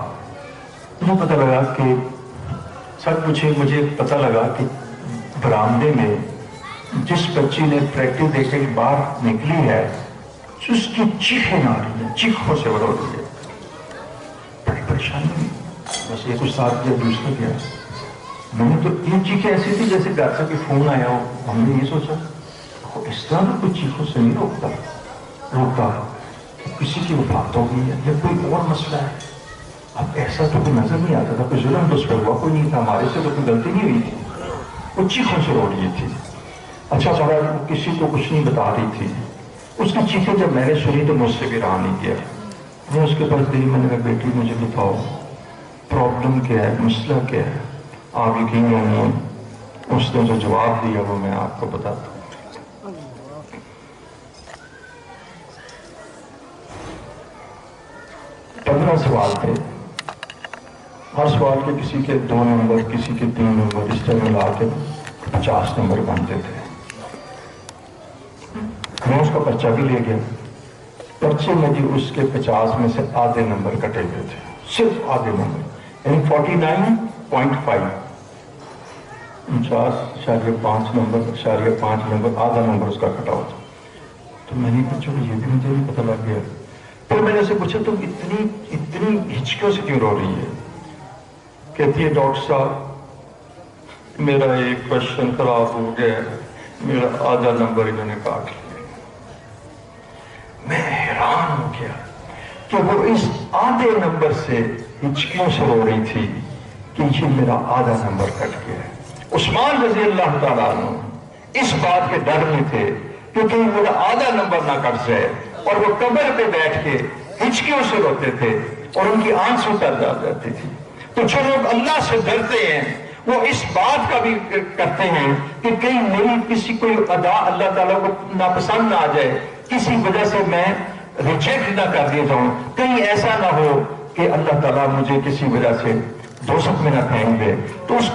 مجھے پتہ لگا کہ سب مجھے پتہ لگا کہ برآمدے میں جس بچی نے پریکٹس دے کے باہر نکلی ہے اس کی چیخیں آ رہی ہیں, چیخوں سے بڑھ رہی ہے. بڑی پریشانی ہوئی, بس ایک استاد کیا دوسرا کیا. میں نے تو یہ چیخیں ایسی تھی جیسے گھر سے کوئی فون آیا ہو. ہم نے یہ سوچا اس طرح تو کوئی چیخوں سے نہیں روکتا, کسی کی وفات ہو گئی ہے یا کوئی اور مسئلہ ہے. اب ایسا تو کوئی نظر نہیں آتا تھا, کوئی ظلم تو اس پر ہوا کوئی نہیں تھا, ہمارے سے تو کوئی غلطی نہیں ہوئی تھی, وہ چیخوں سے رو رہی تھی. اچھا بہرحال وہ کسی کو کچھ نہیں بتا رہی تھی. اس کی چیخیں جب میں نے سنی تو مجھ سے بھی رہا نہیں کیا. میں اس کے پاس گئی, میں نے کہا بیٹی مجھے بتاؤ پرابلم کیا ہے, مسئلہ کیا ہے. آپ یقین نہیں, اس نے جو جواب دیا وہ میں آپ کو بتاتا ہوں. 15 سوال تھے, ہر سوال کے کسی کے 2 نمبر, کسی کے 3 نمبر, اس طرح ملا کے 50 نمبر بنتے تھے. میں اس کا پرچہ بھی لے گیا. پرچے میں بھی اس کے 50 میں سے آدھے نمبر کٹے ہوئے تھے, صرف آدھے نمبر. یعنی 49.5 49.5 نمبر آدھا نمبر اس کا کٹا ہوا تھا. تو میں نے کہا چلو یہ بھی مجھے نہیں پتہ لگ گیا. پھر میں نے اسے پوچھا تم اتنی ہچکیوں سے کیوں رو رہی ہے؟ کہتی ہے ڈاکٹر صاحب میرا ایک کوشچن خراب ہو گیا، میرا آدھا نمبر انہوں نے کاٹ لیا. میں حیران ہو گیا کہ وہ اس آدھے نمبر سے ہچکیوں سے رو رہی تھی کہ یہ میرا آدھا نمبر کٹ گیا ہے. عثمان رضی اللہ تعالیٰ عنہ اس بات کے ڈر میں تھے کہ کہیں میرا آدھا نمبر نہ کٹ جائے، اور وہ قبر پہ بیٹھ کے ہچکیوں سے روتے تھے اور ان کی آنسو تر جاتی تھی. تو جو لوگ اللہ سے ڈرتے ہیں وہ اس بات کا بھی کرتے ہیں کہ کہیں میری کسی کوئی ادا اللہ تعالیٰ کو ناپسند نہ آ جائے، کسی وجہ سے میں ریجیکٹ نہ کر دیا جاؤں، کہیں ایسا نہ ہو کہ اللہ تعالیٰ مجھے کسی وجہ سے دوزخ میں نہ پھینک دے. تو اس